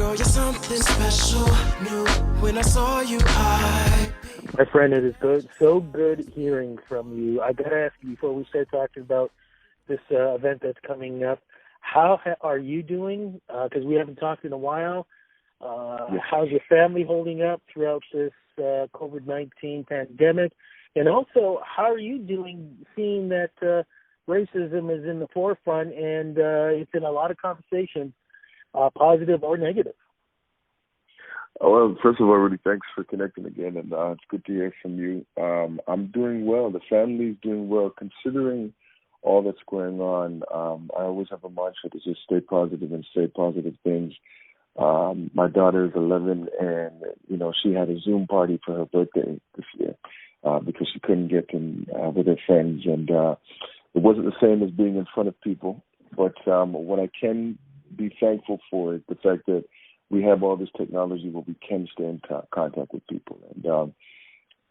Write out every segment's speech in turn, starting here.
Girl, you're something special, new. When I saw you, My friend, it is so good hearing from you. I got to ask you before we start talking about this event that's coming up, how are you doing? Because we haven't talked in a while. How's your family holding up throughout this COVID-19 pandemic? And also, how are you doing seeing that racism is in the forefront and it's in a lot of conversations, positive or negative? Well, first of all, really thanks for connecting again, and it's good to hear from you. I'm doing well. The family's doing well, considering all that's going on. I always have a mantra to just stay positive and say positive things. My daughter is 11, and she had a Zoom party for her birthday this year because she couldn't get in with her friends, and it wasn't the same as being in front of people. But what I can be thankful for is the fact that we have all this technology where we can stay in contact with people. And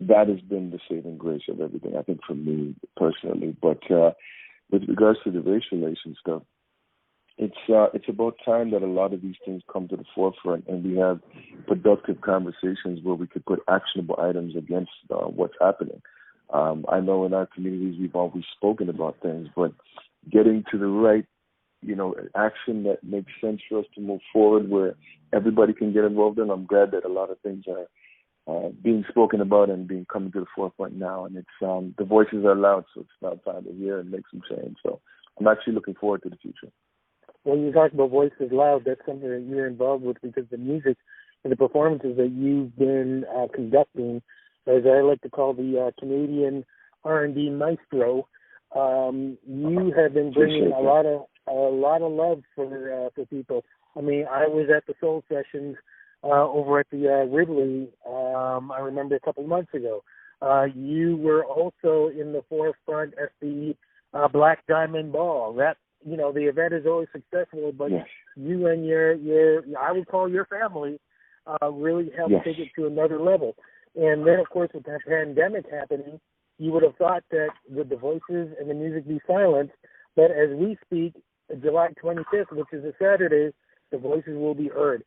that has been the saving grace of everything, I think, for me personally. But with regards to the race relation stuff, it's about time that a lot of these things come to the forefront and we have productive conversations where we could put actionable items against what's happening. I know in our communities we've always spoken about things, but getting to the right action that makes sense for us to move forward where everybody can get involved in. I'm glad that a lot of things are being spoken about and being coming to the forefront now. And it's the voices are loud, so it's now time to hear and make some change. So I'm actually looking forward to the future. When you talk about voices loud, that's something that you're involved with because the music and the performances that you've been conducting, as I like to call the Canadian R&B maestro, you have been bringing a lot of love for people. I mean, I was at the Soul Sessions over at the Ridley. I remember a couple of months ago. You were also in the forefront at the Black Diamond Ball. That the event is always successful, but yes, you and your I would call your family really helped take it to another level. And then, of course, with that pandemic happening, you would have thought that would the voices and the music be silent, but as we speak, July 25th, which is a Saturday, the voices will be heard.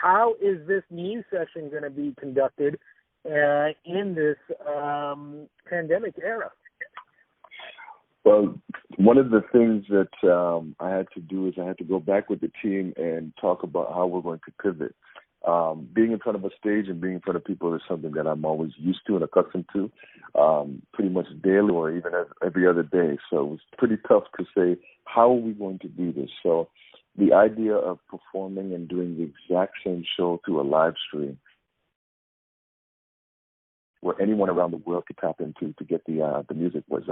How is this new session going to be conducted in this pandemic era? Well, one of the things that I had to do is I had to go back with the team and talk about how we're going to pivot. Being in front of a stage and being in front of people is something that I'm always used to and accustomed to, pretty much daily or even every other day. So it was pretty tough to say, how are we going to do this? So the idea of performing and doing the exact same show through a live stream where anyone around the world could tap into to get the music was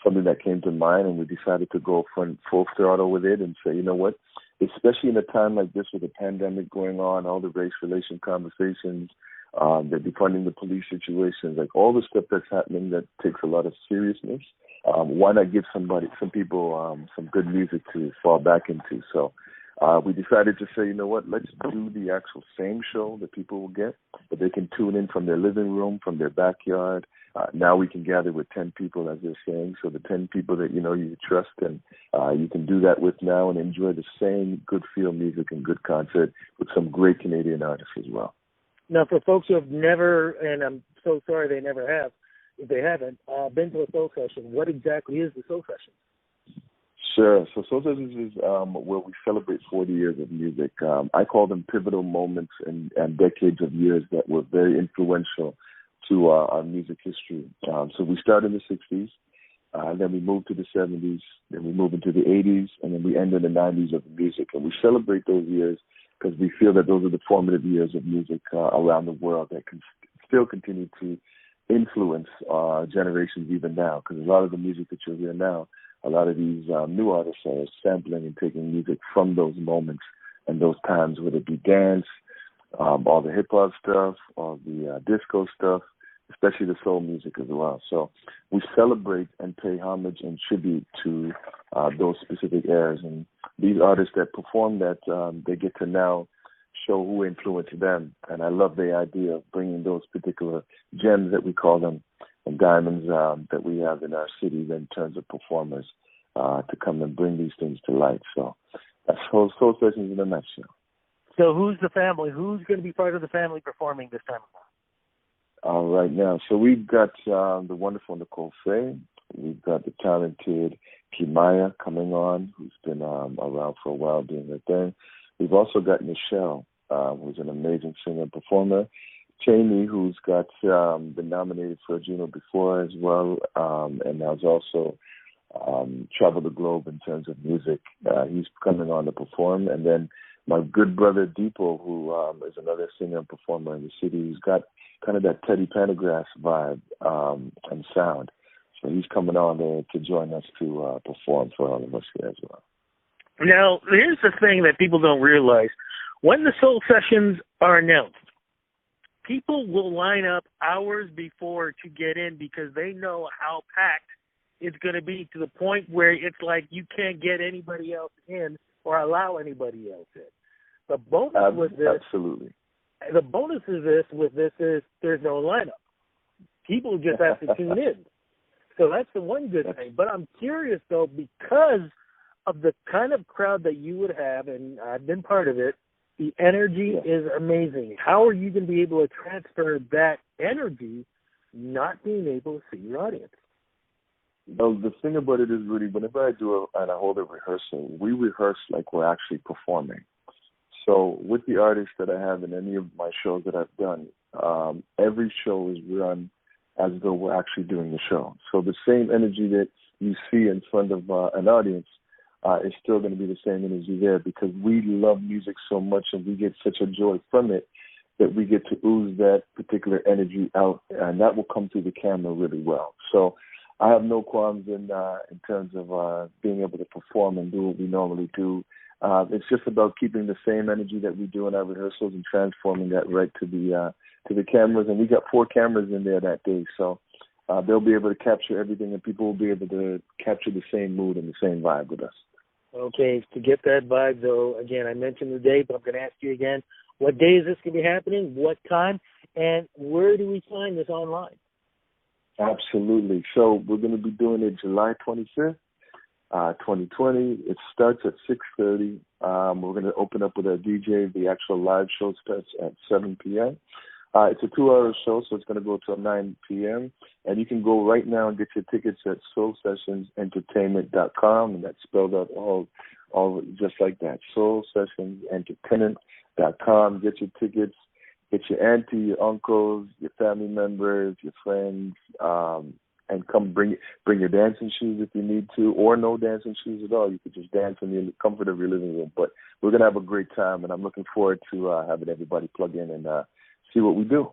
something that came to mind, and we decided to go full throttle with it and say, you know what, especially in a time like this with the pandemic going on, all the race relation conversations, the defunding the police situations, like all the stuff that's happening that takes a lot of seriousness, why not give some people some good music to fall back into? So we decided to say, you know what, let's do the actual same show that people will get, but they can tune in from their living room, from their backyard. Now we can gather with 10 people, as they're saying, so the 10 people that you trust, and you can do that with now and enjoy the same good feel music and good concert with some great Canadian artists as well. Now, for folks who have never, and I'm so sorry they never have, if they haven't, been to a Soul Session, what exactly is the Soul Session? Sure. So Soul Sessions is where we celebrate 40 years of music. I call them pivotal moments and decades of years that were very influential to our music history. So we started in the 60s, then we moved to the 70s, then we moved into the 80s, and then we end in the 90s of music. And we celebrate those years because we feel that those are the formative years of music around the world that can still continue to influence generations even now, because a lot of the music that you'll hear now, a lot of these new artists are sampling and taking music from those moments and those times, whether it be dance, all the hip-hop stuff, all the disco stuff, especially the soul music as well. So we celebrate and pay homage and tribute to those specific eras. And these artists that perform that, they get to now show who influenced them. And I love the idea of bringing those particular gems that we call them and diamonds that we have in our cities in terms of performers to come and bring these things to light. So that's Soul Sessions in a nutshell. So who's the family? Who's going to be part of the family performing this time around? Right now. So we've got the wonderful Nicole Faye. We've got the talented Kimaya coming on, who's been around for a while doing her thing. We've also got Michelle, who's an amazing singer and performer. Cheney, who's got been nominated for a Juno before as well, and has also traveled the globe in terms of music. He's coming on to perform. And then my good brother Deepo, who is another singer and performer in the city, who's got kind of that Teddy Pendergrass vibe and sound. So he's coming on to join us to perform for all of us here as well. Now, here's the thing that people don't realize. When the Soul Sessions are announced, people will line up hours before to get in because they know how packed it's going to be, to the point where it's like you can't get anybody else in or allow anybody else in. The bonus with this, absolutely. The bonus of this with this is there's no lineup. People just have to tune in. So that's the one good thing. But I'm curious, though, because of the kind of crowd that you would have, and I've been part of it, the energy is amazing. How are you going to be able to transfer that energy not being able to see your audience? Well, the thing about it is, really, whenever I hold a rehearsal, we rehearse like we're actually performing. So with the artists that I have in any of my shows that I've done, every show is run as though we're actually doing the show. So the same energy that you see in front of an audience is still going to be the same energy there, because we love music so much and we get such a joy from it that we get to ooze that particular energy out, and that will come through the camera really well. So I have no qualms in terms of being able to perform and do what we normally do. It's just about keeping the same energy that we do in our rehearsals and transforming that right to the cameras. And we got 4 cameras in there that day, so they'll be able to capture everything, and people will be able to capture the same mood and the same vibe with us. Okay, to get that vibe, though, again, I mentioned the date, but I'm going to ask you again, what day is this going to be happening, what time, and where do we find this online? Absolutely. So we're going to be doing it July 25th, 2020. It starts at 6:30. We're going to open up with our DJ. The actual live show starts at 7 p.m. It's a 2-hour show, so it's going to go till 9 p.m. And you can go right now and get your tickets at soulsessionsentertainment.com, and that's spelled out all just like that, soulsessionsentertainment.com. Get your tickets. Get your auntie, your uncles, your family members, your friends, and come bring your dancing shoes if you need to, or no dancing shoes at all. You could just dance in the comfort of your living room. But we're going to have a great time, and I'm looking forward to having everybody plug in and see what we do.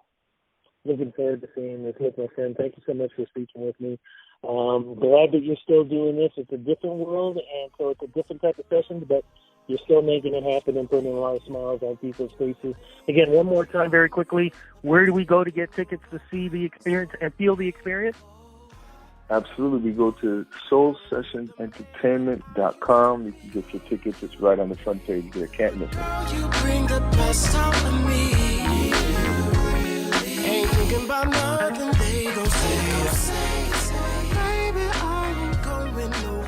Looking forward to seeing this with my friend. Thank you so much for speaking with me. Glad that you're still doing this. It's a different world, and so it's a different type of session, but you're still making it happen and putting a lot of smiles on people's faces. Again, one more time very quickly, where do we go to get tickets to see the experience and feel the experience? Absolutely. We go to soulsessionsentertainment.com. You can get your tickets. It's right on the front page there. Can't miss it. You bring the best out of me. Ain't thinking about nothing they gon' say. Baby, I ain't going nowhere.